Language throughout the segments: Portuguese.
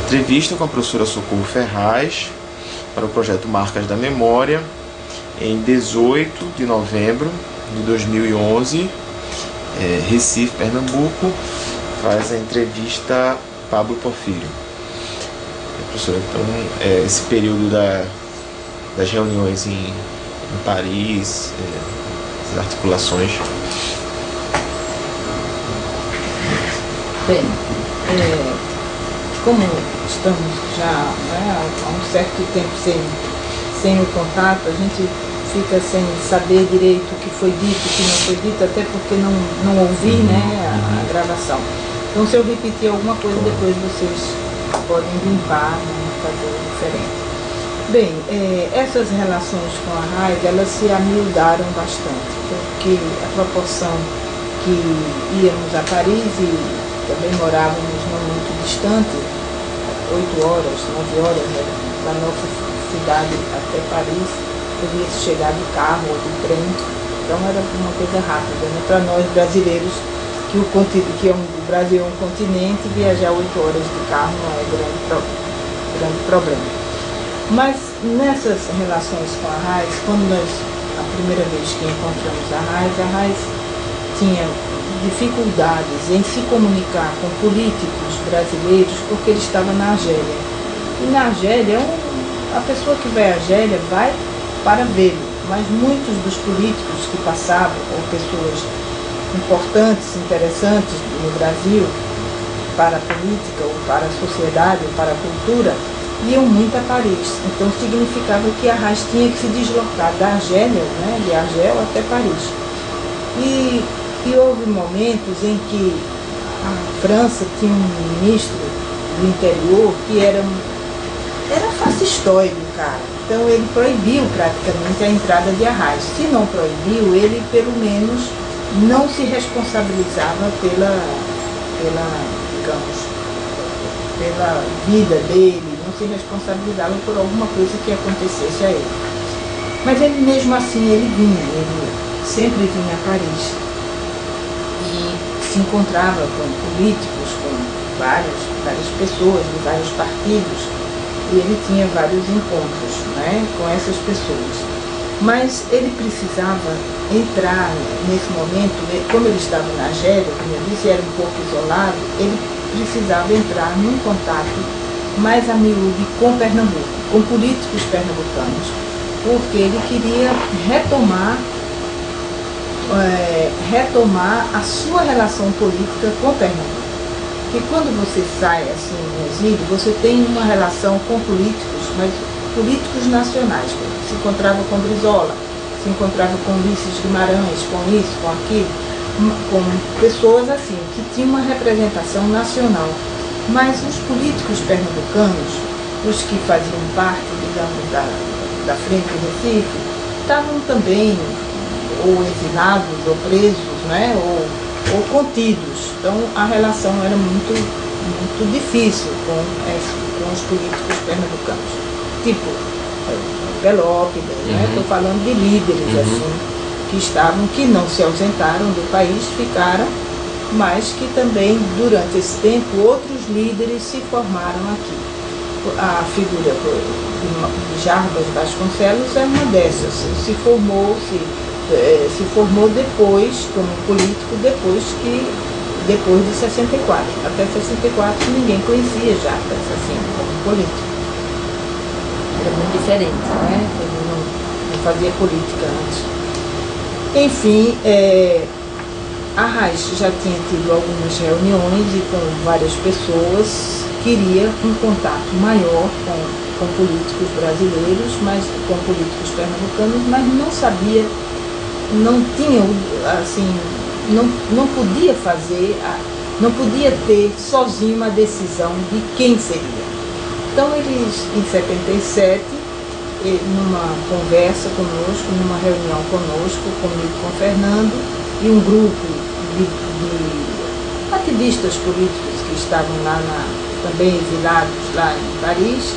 entrevista com a professora Socorro Ferraz para o projeto Marcas da Memória, em 18 de novembro de 2011, Recife, Pernambuco. Faz a entrevista Pablo Porfírio. Professora, então, esse período das reuniões em Paris, as articulações. Bem, como estamos já há um certo tempo sem o contato, a gente fica sem saber direito o que foi dito, o que não foi dito, até porque não ouvi a gravação. Então, se eu repetir alguma coisa, depois vocês podem limpar, fazer diferente. Bem, essas relações com a RAID, elas se amiudaram bastante, porque a proporção que íamos a Paris e também morávamos não muito distante, 8 horas, 9 horas da nossa cidade até Paris, podia-se chegar de carro ou de trem, então era uma coisa rápida, né? Para nós brasileiros, que o Brasil é um continente, viajar 8 horas de carro não é grande problema. Mas nessas relações com a RAIS, a primeira vez que encontramos a RAIS tinha dificuldades em se comunicar com políticos brasileiros porque ele estava na Argélia. E na Argélia, a pessoa que vai à Argélia vai para vê-lo, mas muitos dos políticos que passavam, ou pessoas importantes, interessantes no Brasil, para a política, ou para a sociedade, ou para a cultura, iam muito a Paris. Então significava que a RAIS tinha que se deslocar da Argélia, de Argel até Paris. E houve momentos em que a França tinha um ministro do interior que era fascistoide, cara. Então ele proibiu praticamente a entrada de Arraiz. Se não proibiu, ele pelo menos não se responsabilizava pela vida dele, não se responsabilizava por alguma coisa que acontecesse a ele. Mas ele mesmo assim ele sempre vinha a Paris e se encontrava com políticos, com várias pessoas de vários partidos, e ele tinha vários encontros com essas pessoas. Mas ele precisava entrar nesse momento, como ele estava na Argélia, como eu disse, era um pouco isolado, ele precisava entrar num contato mais a miúde com Pernambuco, com políticos pernambucanos, porque ele queria retomar a sua relação política com Pernambuco. Porque quando você sai assim no exílio, você tem uma relação com políticos, mas políticos nacionais. Se encontrava com Brizola, se encontrava com Ulisses Guimarães, com isso, com aquilo, com pessoas assim, que tinham uma representação nacional. Mas os políticos pernambucanos, os que faziam parte, digamos, da Frente do Recife, estavam também ou exilados, ou presos, ou contidos. Então a relação era muito difícil com os políticos pernambucanos. Tipo, Pelópidas, estou falando de líderes assim, que não se ausentaram do país, ficaram, mas que também, durante esse tempo, outros líderes se formaram aqui. A figura de Jarbas Vasconcelos é uma dessas, se formou depois, como político, depois de 64. Até 64 ninguém conhecia Jarbas assim, como político. Era muito diferente, ele não fazia política antes. Enfim, a RAIS já tinha tido algumas reuniões e com várias pessoas, queria um contato maior com políticos brasileiros, mas com políticos pernambucanos, mas não sabia, não tinha, assim, não podia não podia ter sozinho uma decisão de quem seria. Então eles, em 77, numa conversa conosco, numa reunião conosco, comigo, com o Fernando, e um grupo de ativistas políticos que estavam lá, também exilados lá em Paris,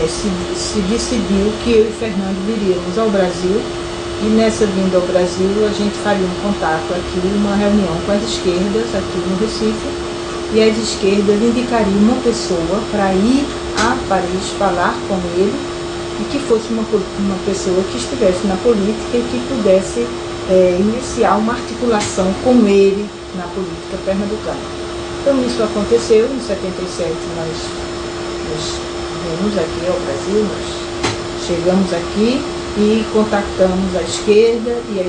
se decidiu que eu e Fernando viríamos ao Brasil, e nessa vinda ao Brasil a gente faria um contato aqui, uma reunião com as esquerdas aqui no Recife, e as esquerdas indicariam uma pessoa para ir a Paris falar com ele e que fosse uma pessoa que estivesse na política e que pudesse iniciar uma articulação com ele na política pernambucana. Então isso aconteceu, em 77 nós viemos aqui ao Brasil, nós chegamos aqui e contactamos a esquerda e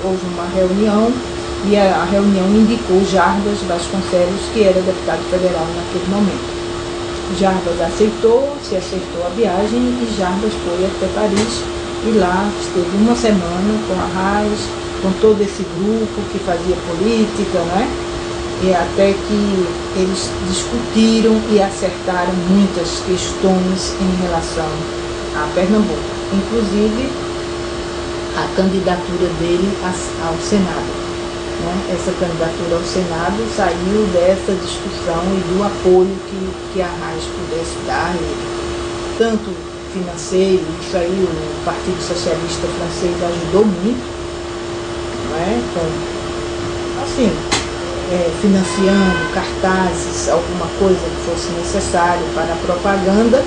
houve uma reunião e a reunião indicou Jarbas Vasconcelos, que era deputado federal naquele momento. Jarbas aceitou a viagem e Jarbas foi até Paris e lá esteve uma semana com a Arraes, com todo esse grupo que fazia política, né? E até que eles discutiram e acertaram muitas questões em relação a Pernambuco, inclusive a candidatura dele ao Senado. Essa candidatura ao Senado saiu dessa discussão e do apoio que a Arraes pudesse dar a ele, tanto financeiro, isso aí o Partido Socialista Francês ajudou muito, financiando cartazes, alguma coisa que fosse necessário para a propaganda,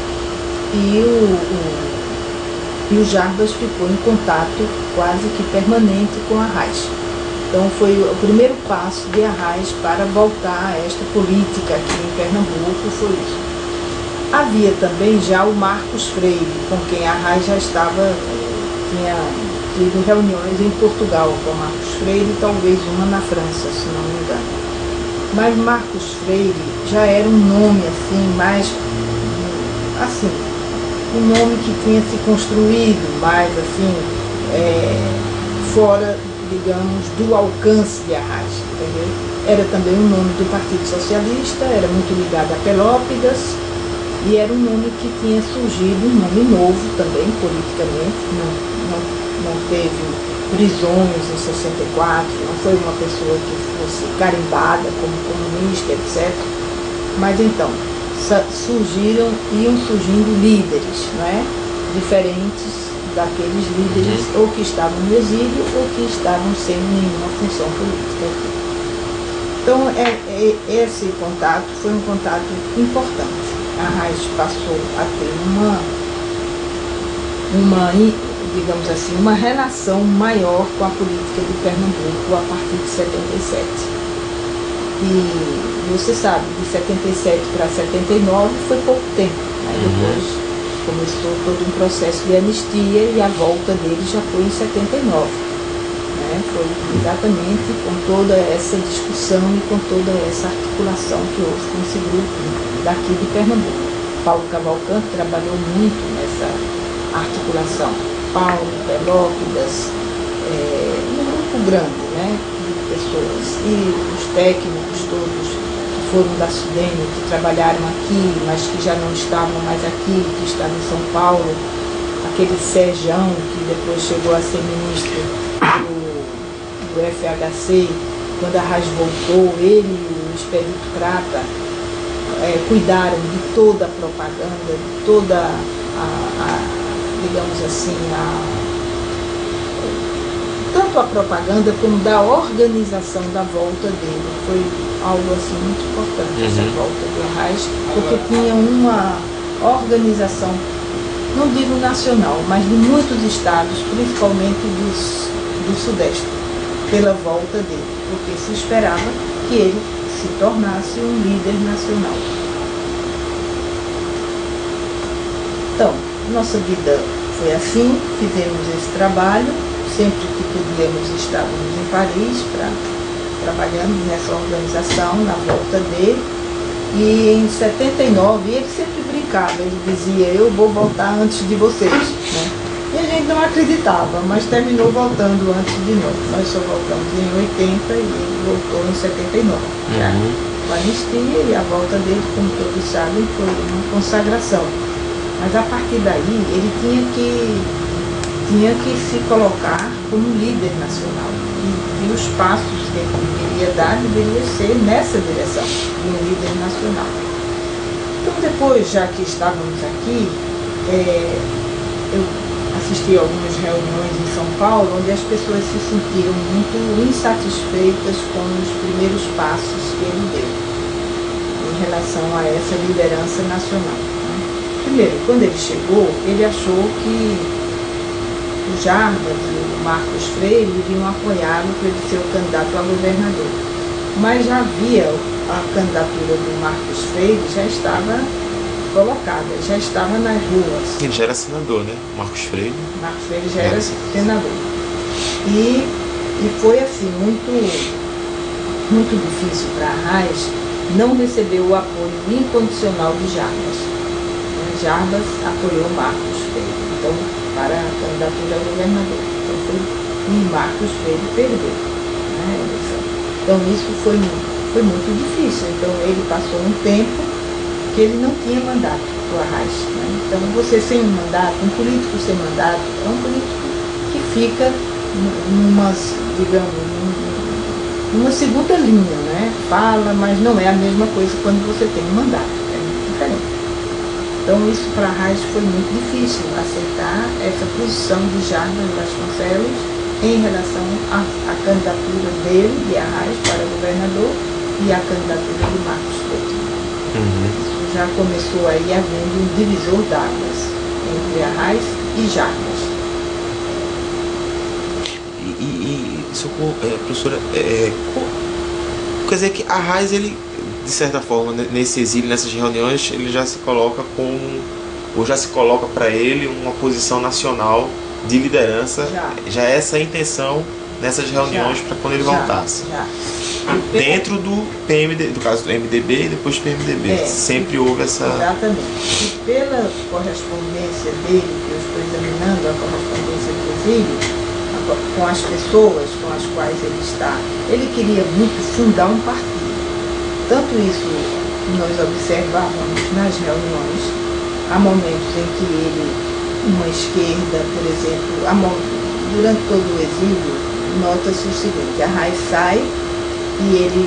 e o Jarbas ficou em contato quase que permanente com a Arraes. Então foi o primeiro passo de Arraes para voltar a esta política aqui em Pernambuco, foi isso. Havia também já o Marcos Freire, com quem a Arraes já tinha tido reuniões em Portugal com o Marcos Freire, talvez uma na França, se não me engano. Mas Marcos Freire já era um nome um nome que tinha se construído mais fora, digamos, do alcance de Arraes, entendeu? Era também um nome do Partido Socialista, era muito ligado a Pelópidas, e era um nome que tinha surgido, um nome novo também, politicamente, não teve prisões em 64, não foi uma pessoa que fosse carimbada como comunista, etc. Mas então, iam surgindo líderes, diferentes daqueles líderes ou que estavam no exílio ou que estavam sem nenhuma função política aqui. Então, esse contato foi um contato importante. A Arraes passou a ter digamos assim, uma relação maior com a política de Pernambuco a partir de 77. E você sabe, de 77 para 79 foi pouco tempo, depois começou todo um processo de anistia e a volta dele já foi em 79. Foi exatamente com toda essa discussão e com toda essa articulação que houve com esse grupo daqui de Pernambuco. Paulo Cavalcante trabalhou muito nessa articulação. Paulo, Pelópidas, um grupo grande, de pessoas. E os técnicos todos que foram da Sudene, que trabalharam aqui, mas que já não estavam mais aqui, que estavam em São Paulo. Aquele Serjão, que depois chegou a ser ministro do FHC, quando a Arraes voltou, ele e o Expedito Prata cuidaram de toda a propaganda, de toda digamos assim, tanto a propaganda como da organização da volta dele. Foi algo assim muito importante, essa volta de Arraes, porque tinha uma organização, não digo nacional, mas de muitos estados, principalmente do Sudeste, pela volta dele, porque se esperava que ele se tornasse um líder nacional. Então, nossa vida foi assim, fizemos esse trabalho, sempre que podíamos estávamos em Paris, trabalhando nessa organização, na volta dele. E em 79, ele sempre brincava, ele dizia, eu vou voltar antes de vocês, E a gente não acreditava, mas terminou voltando antes de nós. Nós só voltamos em 80 e ele voltou em 79. Com a anistia e a volta dele, como todos sabem, foi uma consagração. Mas a partir daí ele tinha que se colocar como líder nacional. E os passos que ele deveria dar deveria ser nessa direção, de um líder nacional. Então depois, já que estávamos aqui, eu assisti a algumas reuniões em São Paulo, onde as pessoas se sentiram muito insatisfeitas com os primeiros passos que ele deu. em relação a essa liderança nacional, né? Primeiro, quando ele chegou, ele achou que o Jarbas e o Marcos Freire iriam apoiá-lo para ele ser o candidato a governador. Mas já havia a candidatura do Marcos Freire, já estava colocada, já estava nas ruas. Ele já era senador, né? Marcos Freire. Marcos Freire já era senador. E foi assim, muito difícil para Arraes não receber o apoio incondicional de Jarbas. Jarbas apoiou Marcos Freire, então, para a candidatura a governador. E Marcos Freire perdeu, né, a eleição. Então isso foi muito difícil. Então ele passou um tempo que ele não tinha mandato para o Arraes, né? Então você sem um mandato, um político sem mandato, é um político que fica numa segunda linha, né? Fala, mas não é a mesma coisa quando você tem um mandato, é muito diferente. Então isso para Arraes foi muito difícil, aceitar essa posição de Jarbas Vasconcelos em relação à candidatura dele, de Arraes, para governador, e a candidatura de Marcos Freire. Isso já começou aí havendo um divisor d'águas entre Arraes e Jarbas. Professora, quer dizer que Arraes, ele, de certa forma, nesse exílio, nessas reuniões, ele já se coloca para ele uma posição nacional de liderança, já é essa a intenção nessas reuniões para quando ele voltasse. Dentro do PMDB, do caso do MDB e depois do PMDB, sempre houve essa... Exatamente. E pela correspondência dele, que eu estou examinando a correspondência do exílio, com as pessoas com as quais ele está, ele queria muito fundar um partido. Tanto isso nós observávamos nas reuniões, há momentos em que ele, uma esquerda, por exemplo, durante todo o exílio, nota-se o seguinte: Arraes sai e ele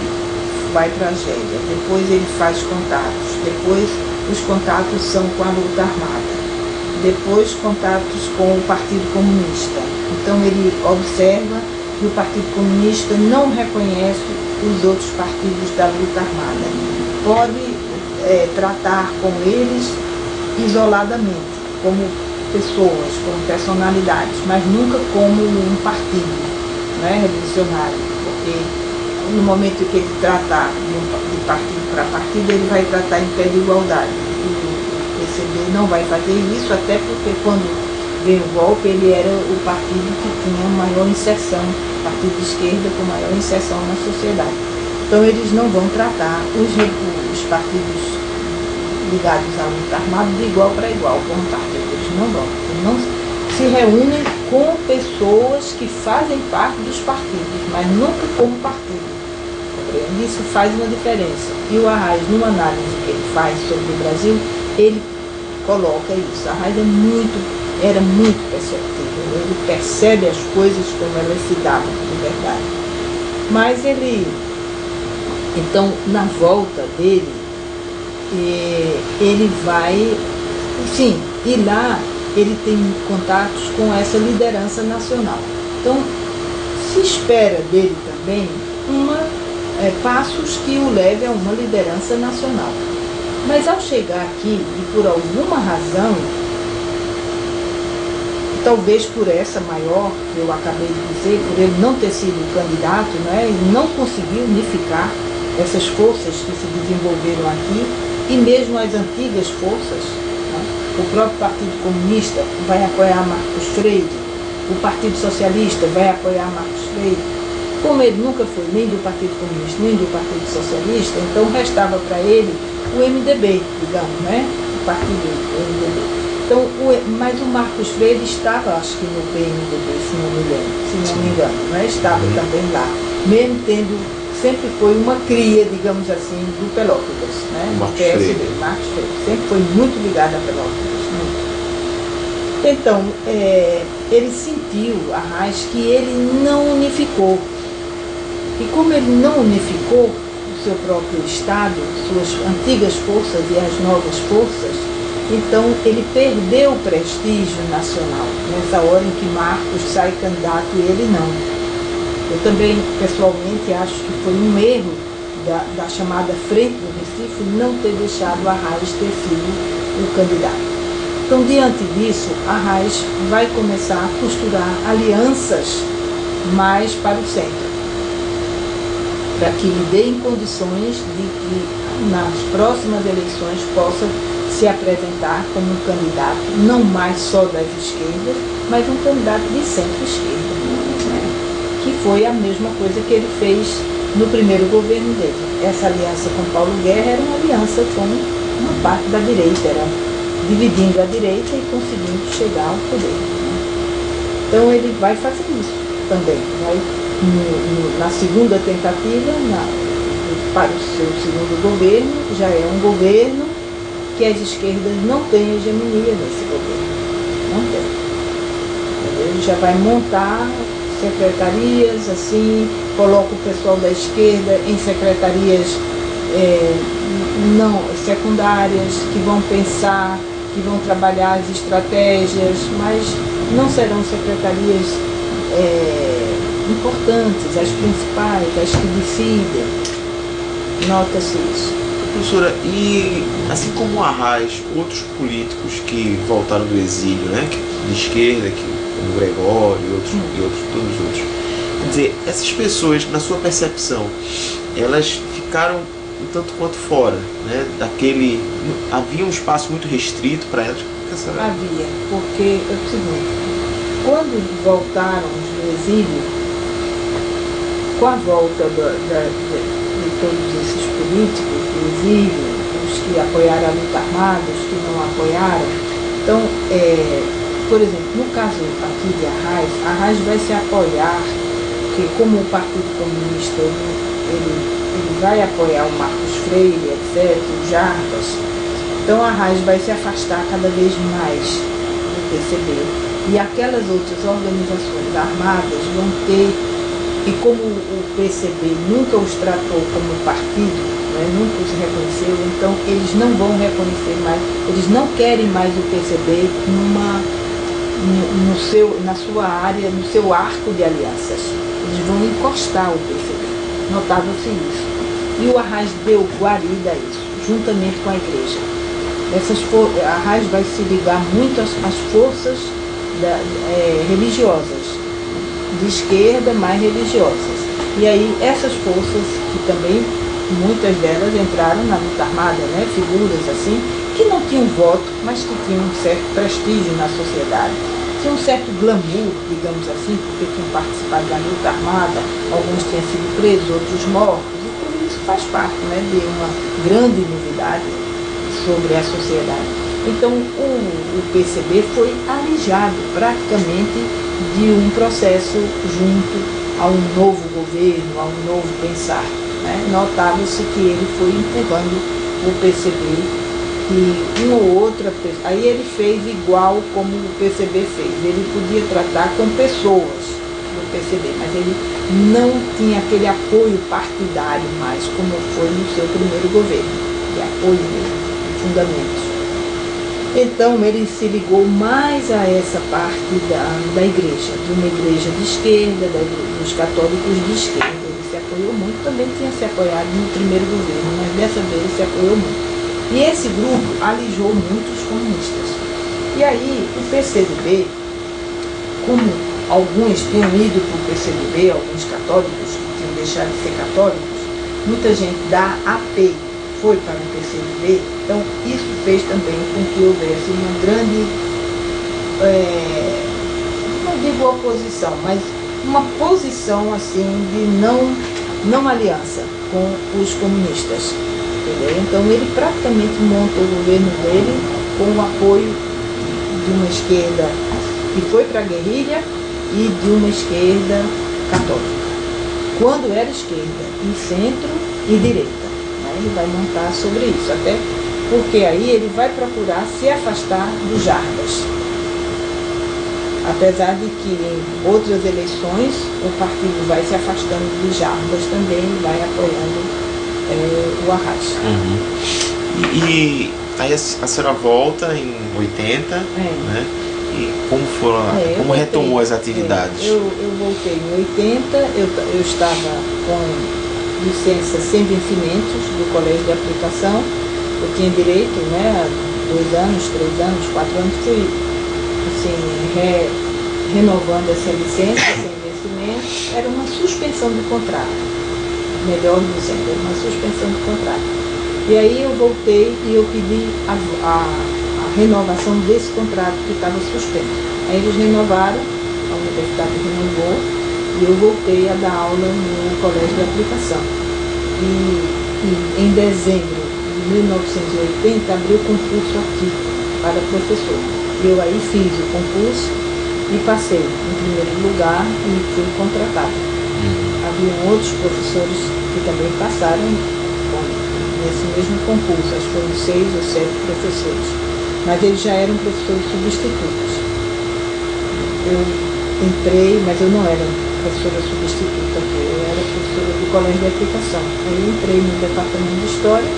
vai para a Argélia, depois ele faz contatos, depois os contatos são com a luta armada, depois contatos com o Partido Comunista. Então ele observa que o Partido Comunista não reconhece os outros partidos da luta armada. Pode tratar com eles isoladamente, como pessoas, como personalidades, mas nunca como um partido, né, revolucionário, porque no momento que ele tratar de partido para partido, ele vai tratar em pé de igualdade. O PCB não vai fazer isso, até porque quando veio o golpe, ele era o partido que tinha maior inserção, partido de esquerda com maior inserção na sociedade. Então eles não vão tratar os partidos ligados à luta armada de igual para igual, eles não vão. Eles não se reúnem com pessoas que fazem parte dos partidos, mas nunca como partido. Isso faz uma diferença. E o Arraes, numa análise que ele faz sobre o Brasil, ele coloca isso. Arraes era muito perceptível, ele percebe as coisas como elas se davam de verdade. Mas ele, então, na volta dele, ele vai, enfim, e lá ele tem contatos com essa liderança nacional. Então, se espera dele também passos que o levem a uma liderança nacional. Mas ao chegar aqui, e por alguma razão, talvez por essa maior que eu acabei de dizer, por ele não ter sido candidato, né, ele não conseguiu unificar essas forças que se desenvolveram aqui, e mesmo as antigas forças, né, o próprio Partido Comunista vai apoiar Marcos Freire, o Partido Socialista vai apoiar Marcos Freire. Como ele nunca foi nem do Partido Comunista, nem do Partido Socialista, então restava para ele o MDB, digamos, né? O partido do MDB. Então, mas o Marcos Freire estava, acho que no PMDB, se não me engano, né? Estava também lá, mesmo tendo, sempre foi uma cria, digamos assim, do Pelópidas, né? Marcos PSB, Marcos Freire, sempre foi muito ligado a Pelópidas, muito. Então, ele sentiu, Arraes, que ele não unificou. E como ele não unificou o seu próprio Estado, suas antigas forças e as novas forças, então ele perdeu o prestígio nacional, nessa hora em que Marcos sai candidato e ele não. Eu também, pessoalmente, acho que foi um erro da chamada Frente do Recife não ter deixado Arraes ter sido o candidato. Então, diante disso, Arraes vai começar a costurar alianças mais para o centro, para que lhe deem condições de que nas próximas eleições possa se apresentar como um candidato não mais só das esquerdas, mas um candidato de centro-esquerda, né? Que foi a mesma coisa que ele fez no primeiro governo dele. Essa aliança com Paulo Guerra era uma aliança com uma parte da direita, era dividindo a direita e conseguindo chegar ao poder, né? Então ele vai fazer isso também, vai na segunda tentativa, para o seu segundo governo, já é um governo que as esquerdas não têm hegemonia nesse governo, não tem. Ele já vai montar secretarias, assim, coloca o pessoal da esquerda em secretarias não secundárias, que vão pensar, que vão trabalhar as estratégias, mas não serão secretarias importantes, as principais, as que decidem. Nota-se isso. Professora, e assim como Arraes, outros políticos que voltaram do exílio, né, de esquerda, como Gregório e outros, todos os outros, quer dizer, essas pessoas, na sua percepção, elas ficaram um tanto quanto fora, né, havia um espaço muito restrito para elas? Havia, porque é o seguinte, quando voltaram do exílio, com a volta de todos esses políticos do exílio, os que apoiaram a luta armada, os que não apoiaram, então, por exemplo, no caso aqui de Arraes vai se apoiar, porque como o Partido Comunista ele vai apoiar o Marcos Freire, etc., o Jarbas, então Arraes vai se afastar cada vez mais do PCB, e aquelas outras organizações armadas vão ter. E como o PCB nunca os tratou como partido, né, nunca os reconheceu, então eles não vão reconhecer mais, eles não querem mais o PCB na sua área, no seu arco de alianças. Eles vão encostar o PCB, notava-se isso. E o Arraes deu guarida a isso, juntamente com a igreja. Arraes vai se ligar muito às forças religiosas, de esquerda, mais religiosas. E aí essas forças, que também muitas delas entraram na luta armada, né? Figuras assim, que não tinham voto, mas que tinham um certo prestígio na sociedade. Tinha um certo glamour, digamos assim, porque tinham participado da luta armada, alguns tinham sido presos, outros mortos, e tudo isso faz parte, né, de uma grande novidade sobre a sociedade. Então o PCB foi alijado praticamente de um processo junto a um novo governo, a um novo pensar, né? Notava-se que ele foi empurrando o PCB e uma ou outra, aí ele fez igual como o PCB fez, ele podia tratar com pessoas do PCB, mas ele não tinha aquele apoio partidário mais, como foi no seu primeiro governo, de apoio mesmo, de fundamentos. Então ele se ligou mais a essa parte da igreja, de uma igreja de esquerda, dos católicos de esquerda. Ele se apoiou muito, também tinha se apoiado no primeiro governo, mas dessa vez ele se apoiou muito. E esse grupo alijou muitos comunistas. E aí o PCdoB, como alguns tinham ido para o PCdoB, alguns católicos que tinham deixado de ser católicos, muita gente da AP foi para o PCdoB, então isso fez também com que houvesse uma grande, não digo oposição, mas uma posição assim de não aliança com os comunistas. Entendeu? Então ele praticamente monta o governo dele com o apoio de uma esquerda que foi para a guerrilha e de uma esquerda católica. Quando era esquerda, e centro e direita. Ele vai montar sobre isso, até porque aí ele vai procurar se afastar do Jarbas. Apesar de que em outras eleições o partido vai se afastando do Jarbas também, vai apoiando o Arraes. E aí a senhora volta em 80, né? E como retomou as atividades? Eu voltei em 80, eu estava com licença sem vencimentos do colégio de aplicação. Eu tinha direito, né, a 2 anos, 3 anos, 4 anos, fui assim, renovando essa licença sem vencimento. Era uma suspensão de contrato, melhor dizendo, era uma suspensão de contrato. E aí eu voltei e eu pedi a renovação desse contrato que estava suspenso. Aí eles renovaram, a universidade renovou, e eu voltei a dar aula no colégio de aplicação. E em dezembro de 1980 abriu concurso aqui para professor. Eu aí fiz o concurso e passei em primeiro lugar e fui contratada. Haviam outros professores que também passaram nesse mesmo concurso, acho que foram 6 ou 7 professores, mas eles já eram professores substitutos. Eu entrei, mas eu não era professora substituta, eu era professora do colégio de aplicação. Aí eu entrei no departamento de história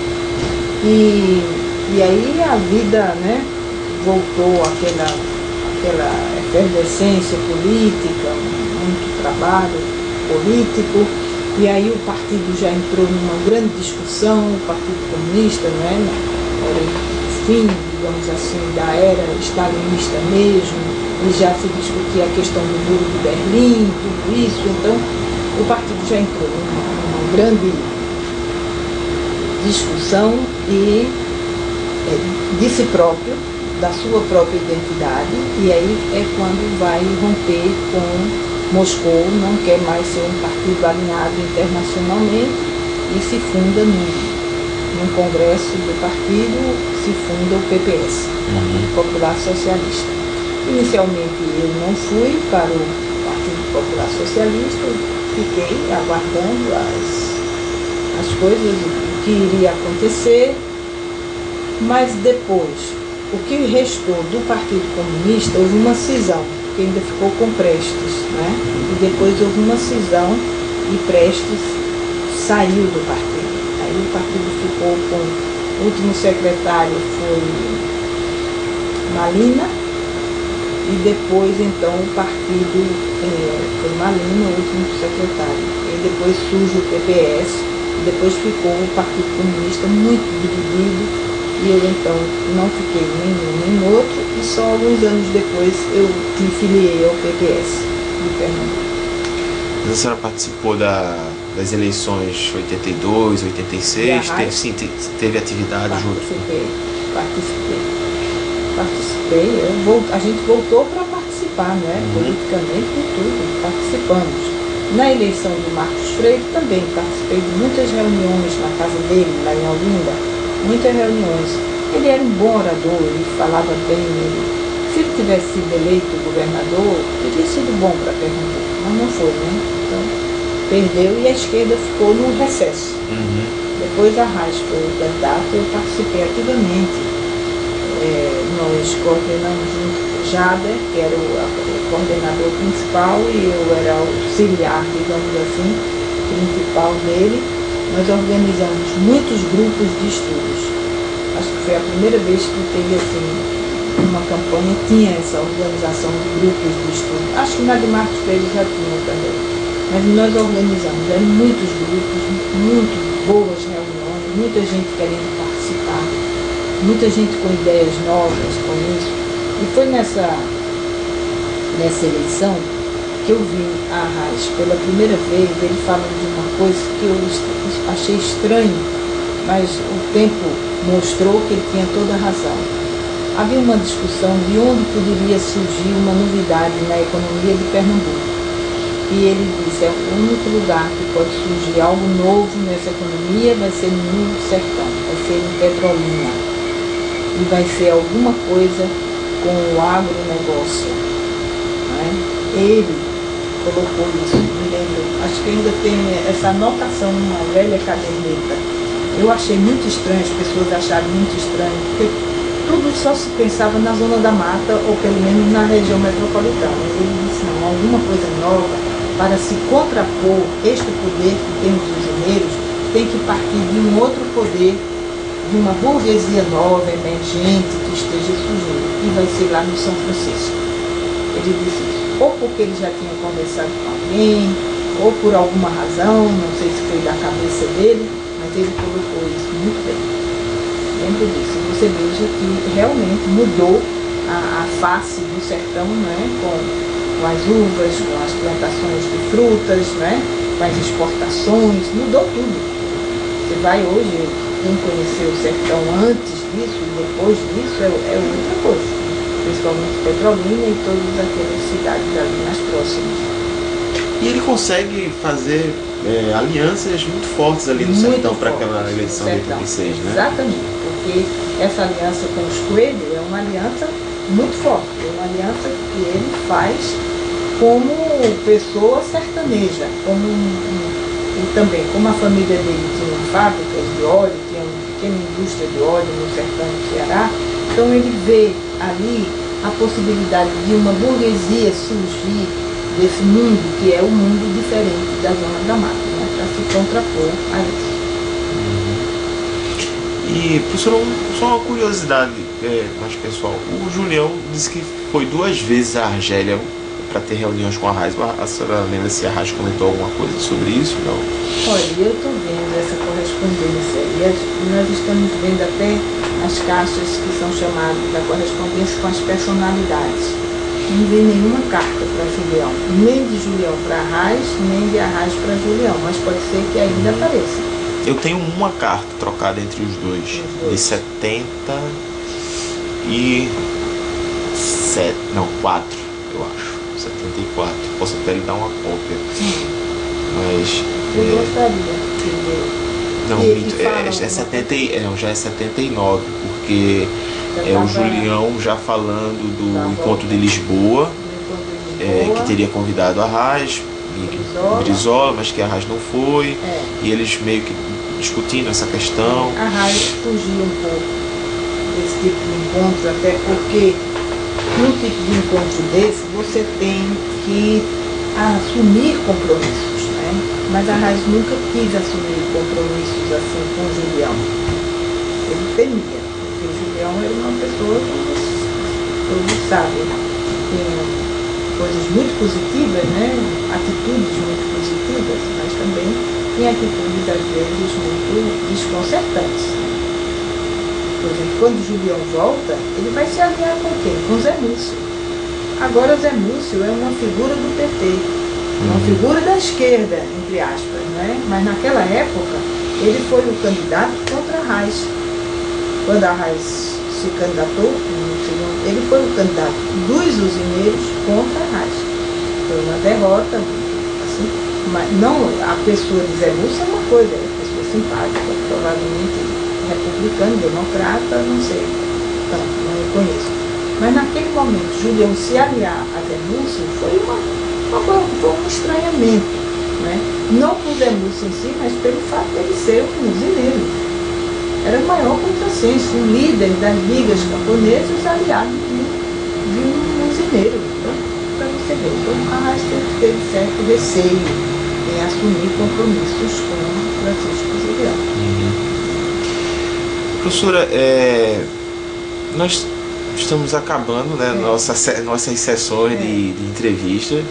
e aí a vida, né, voltou àquela efervescência política, muito trabalho político, e aí o partido já entrou numa grande discussão, o Partido Comunista, né, era o fim, digamos assim, da era stalinista mesmo, e já se discutia a questão do Muro de Berlim, tudo isso. Então o partido já entrou numa grande discussão e de si próprio, da sua própria identidade, e aí é quando vai romper com Moscou, não quer mais ser um partido alinhado internacionalmente e se funda num congresso do partido, se funda o PPS, Partido Popular Socialista. Inicialmente eu não fui para o Partido Popular Socialista, fiquei aguardando as coisas, o que iria acontecer, mas depois, o que restou do Partido Comunista, houve uma cisão, que ainda ficou com Prestes, né? E depois houve uma cisão e Prestes saiu do partido. Aí o partido ficou com, o último secretário foi Malina, e depois então o partido foi Malina, o último secretário. E depois surge o PPS, e depois ficou o Partido Comunista muito dividido. E eu então não fiquei nem um nem outro, e só alguns anos depois eu me filiei ao PPS de Pernambuco. Mas a senhora participou das eleições 82, 86? Teve atividade junto? Participei. A gente voltou para participar, né? Politicamente e tudo, participamos. Na eleição do Marcos Freire também participei de muitas reuniões na casa dele, lá em Olinda. Muitas reuniões. Ele era um bom orador, ele falava bem. Se ele tivesse sido eleito governador, teria sido bom para Pernambuco, mas não foi, né? Então, perdeu e a esquerda ficou no recesso. Depois a Arraes foi o candidato, eu participei ativamente. Nós coordenamos junto com o Jader, que era o coordenador principal, e eu era o auxiliar, digamos assim, principal dele. Nós organizamos muitos grupos de estudos. Acho que foi a primeira vez que teve assim, uma campanha, tinha essa organização de grupos de estudo. Acho que na de Marcos Freire já tinha também. Mas nós organizamos, eram muitos grupos, muito boas reuniões, muita gente querendo participar, muita gente com ideias novas com isso. E foi nessa eleição que eu vi a Arraes pela primeira vez, ele falando de uma coisa que eu achei estranho, mas o tempo mostrou que ele tinha toda a razão. Havia uma discussão de onde poderia surgir uma novidade na economia de Pernambuco. E ele disse, o único lugar que pode surgir algo novo nessa economia vai ser no sertão, vai ser em Petrolina. E vai ser alguma coisa com o agronegócio. Né? Ele colocou isso, me lembro, acho que ainda tem essa anotação numa velha caderneta. Eu achei muito estranho, as pessoas acharam muito estranho, porque tudo só se pensava na zona da mata, ou pelo menos na região metropolitana. Ele disse, não, alguma coisa nova, para se contrapor este poder que tem os usineiros, tem que partir de um outro poder, de uma burguesia nova, emergente, que esteja surgindo, e vai ser lá no São Francisco. Ele disse isso. Ou porque ele já tinha conversado com alguém, ou por alguma razão, não sei se foi da cabeça dele, mas ele colocou isso muito bem. Lembro disso. Você veja que realmente mudou a face do sertão, né? Com as uvas, com as plantações de frutas, né? Com as exportações, mudou tudo. Você vai hoje, quem conheceu o sertão antes disso e depois disso é outra coisa, principalmente Petrolina e todas aquelas cidades ali mais próximas. E ele consegue fazer alianças muito fortes ali no sertão para aquela eleição de 86, né? Exatamente, porque essa aliança com os coelhos é uma aliança muito forte, é uma aliança que ele faz como pessoa sertaneja, e também como a família dele tinha fábricas de óleo, tinha uma pequena indústria de óleo no sertão do Ceará, então ele vê ali a possibilidade de uma burguesia surgir desse mundo que é um mundo diferente da zona da mata, né, para se contrapor a isso. E, professor, só uma curiosidade mais pessoal, o Julião disse que foi 2 vezes a Argélia para ter reuniões com a Arraes. A senhora lembra se a Arraes comentou alguma coisa sobre isso? Não? Olha, eu estou vendo essa correspondência e nós estamos vendo até as caixas que são chamadas da correspondência com as personalidades. Não vi nenhuma carta para Julião, nem de Julião para Arraes, nem de Arraes para Julião, mas pode ser que ainda apareça. Eu tenho uma carta trocada entre os dois. De 77, não, 4, eu acho. 74. Posso até lhe dar uma cópia. Mas. Eu gostaria de ver. Não, minto, já é 79, porque é o Julião já falando do encontro de Lisboa, que teria convidado a Arraes, Brizola, mas que a Arraes não foi, e eles meio que discutindo essa questão. A Arraes fugiu um pouco desse tipo de encontro, até porque num tipo de encontro desse você tem que assumir compromissos, né? Mas a Arraes nunca quis assumir compromissos assim com o Julião. Ele temia, porque o Julião era uma pessoa, como todos sabem, que tinha coisas muito positivas, né? Atitudes muito positivas, mas também tinha atitudes às vezes muito desconcertantes. Por exemplo, quando o Julião volta, ele vai se alinhar com quem? Com Zé Múcio. Agora Zé Múcio é uma figura do PT, uma figura da esquerda, entre aspas, né? Mas naquela época ele foi o candidato contra a Arraes. Quando a Arraes se candidatou, ele foi o candidato dos usineiros contra a Arraes. Foi uma derrota, assim, mas não, a pessoa de Zé Múcio é uma coisa, é uma pessoa simpática, provavelmente republicano, democrata, não sei, não reconheço. Mas naquele momento, Julião se aliar a Zé Múcio foi um estranhamento, né? Não por Zé Múcio em si, mas pelo fato de ele ser um usineiro. Era o maior contrassenso, um líder das ligas camponesas aliado de um usineiro. Então, para você ver, então a Arraes teve certo receio em assumir compromissos com Francisco Julião. Professora, nós estamos acabando, né, nossas sessões de entrevista.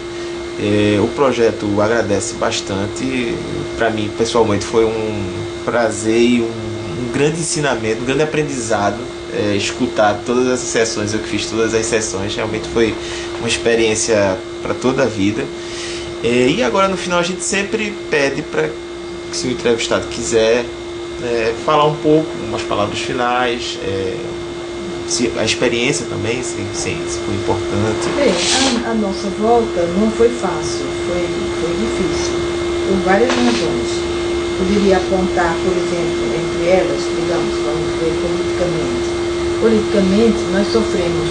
O projeto agradece bastante. Para mim, pessoalmente, foi um prazer e um grande ensinamento, um grande aprendizado escutar todas essas sessões. Eu que fiz todas as sessões, realmente foi uma experiência para toda a vida. E agora, no final, a gente sempre pede para que, se o entrevistado quiser, falar um pouco, umas palavras finais, se a experiência também, se foi importante. Bem, a nossa volta não foi fácil, foi difícil, por várias razões. Poderia apontar, por exemplo, entre elas, digamos, vamos ver politicamente. Politicamente, nós sofremos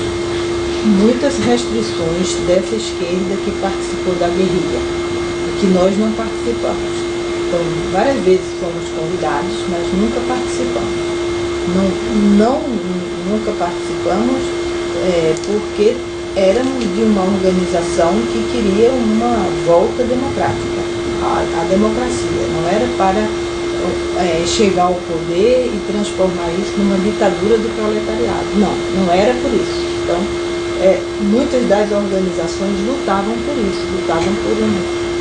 muitas restrições dessa esquerda que participou da guerrilha, e que nós não participamos. Então, várias vezes fomos convidados, mas nunca participamos. Nunca participamos porque éramos de uma organização que queria uma volta democrática, à democracia. Não era para chegar ao poder e transformar isso numa ditadura do proletariado. Não era por isso. Então, muitas das organizações lutavam por isso, lutavam por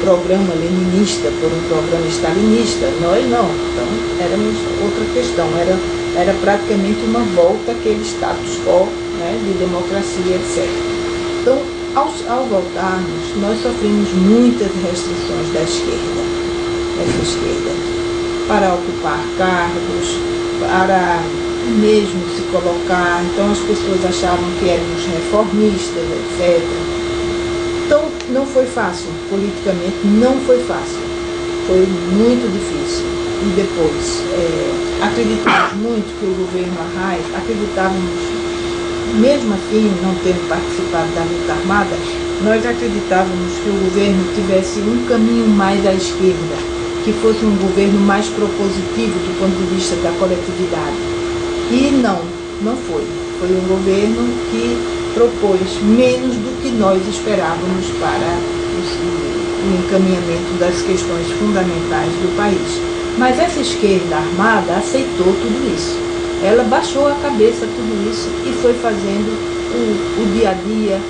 programa leninista por um programa stalinista. Nós não. Então, éramos outra questão. Era praticamente uma volta àquele status quo, né, de democracia, etc. Então, ao voltarmos, nós sofremos muitas restrições da esquerda, dessa esquerda, para ocupar cargos, para mesmo se colocar. Então, as pessoas achavam que éramos reformistas, etc. Então, não foi fácil, politicamente não foi fácil, foi muito difícil. E depois, acreditamos muito que o governo Arraes, acreditávamos, mesmo assim, não tendo participado da luta armada, nós acreditávamos que o governo tivesse um caminho mais à esquerda, que fosse um governo mais propositivo do ponto de vista da coletividade. E não foi. Foi um governo que propôs menos do que nós esperávamos para o encaminhamento das questões fundamentais do país. Mas essa esquerda armada aceitou tudo isso. Ela baixou a cabeça tudo isso e foi fazendo o dia a dia,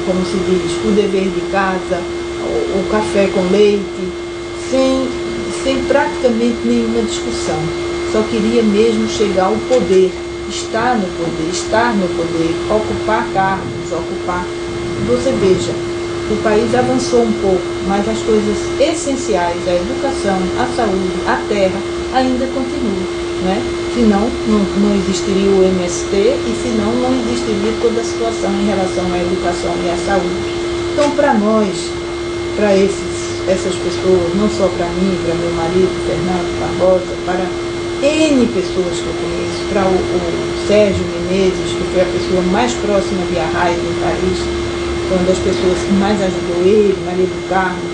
como se diz, o dever de casa, o café com leite, sem praticamente nenhuma discussão. Só queria mesmo chegar ao poder, estar no poder, ocupar cargos, ocupar. Você veja, o país avançou um pouco, mas as coisas essenciais, a educação, a saúde, a terra, ainda continuam, né? Senão não existiria o MST e senão não existiria toda a situação em relação à educação e à saúde. Então, para nós, para essas pessoas, não só para mim, para meu marido, Fernando Barbosa, para N pessoas que eu conheço, para o Sérgio Menezes, que foi a pessoa mais próxima de Arraes em Paris, foi uma das pessoas que mais ajudou ele, Maria do Carmo,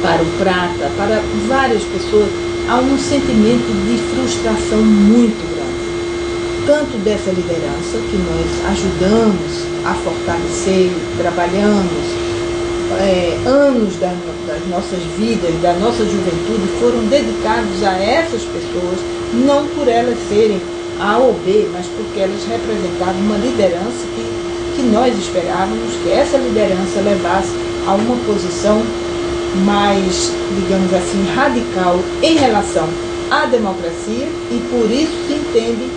para o Prata, para várias pessoas, há um sentimento de frustração muito grande. Tanto dessa liderança, que nós ajudamos a fortalecer, trabalhamos, anos das nossas vidas, da nossa juventude, foram dedicados a essas pessoas, não por elas serem A ou B, mas porque elas representavam uma liderança que nós esperávamos que essa liderança levasse a uma posição mais, digamos assim, radical em relação à democracia, e por isso se entende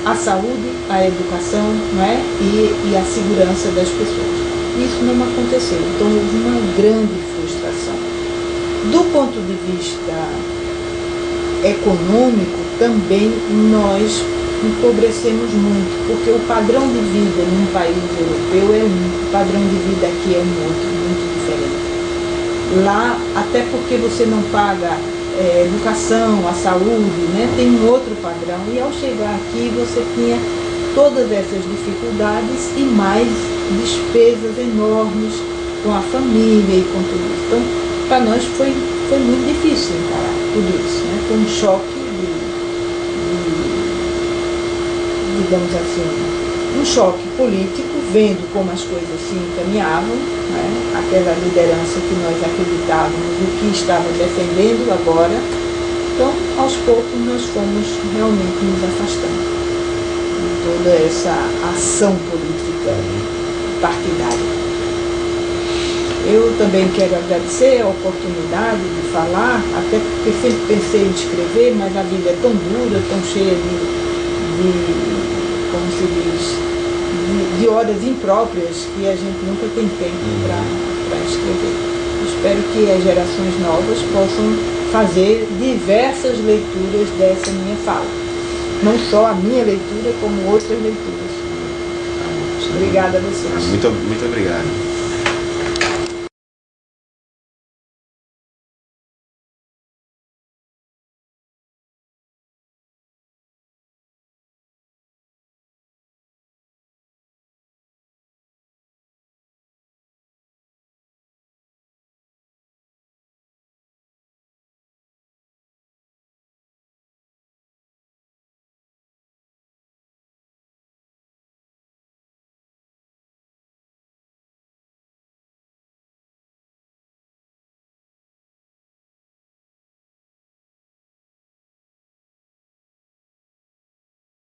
a saúde, a educação, não é? e a segurança das pessoas. Isso não aconteceu, então houve uma grande frustração. Do ponto de vista econômico, também nós empobrecemos muito, porque o padrão de vida num país europeu é um, o padrão de vida aqui é um outro, muito diferente. Lá, até porque você não paga educação, a saúde, né? Tem um outro padrão, e ao chegar aqui você tinha todas essas dificuldades e mais despesas enormes com a família e com tudo isso. Então, para nós foi muito difícil encarar tudo isso, né? Foi um choque digamos assim, um choque político, vendo como as coisas se encaminhavam, né? Aquela liderança que nós acreditávamos, o que estava defendendo agora. Então, aos poucos, nós fomos realmente nos afastando de toda essa ação política partidária. Eu também quero agradecer a oportunidade de falar, até porque sempre pensei em escrever, mas a vida é tão dura, tão cheia como se diz, de horas impróprias, que a gente nunca tem tempo para escrever. Espero que as gerações novas possam fazer diversas leituras dessa minha fala. Não só a minha leitura, como outras leituras. Obrigada a vocês. Muito obrigado.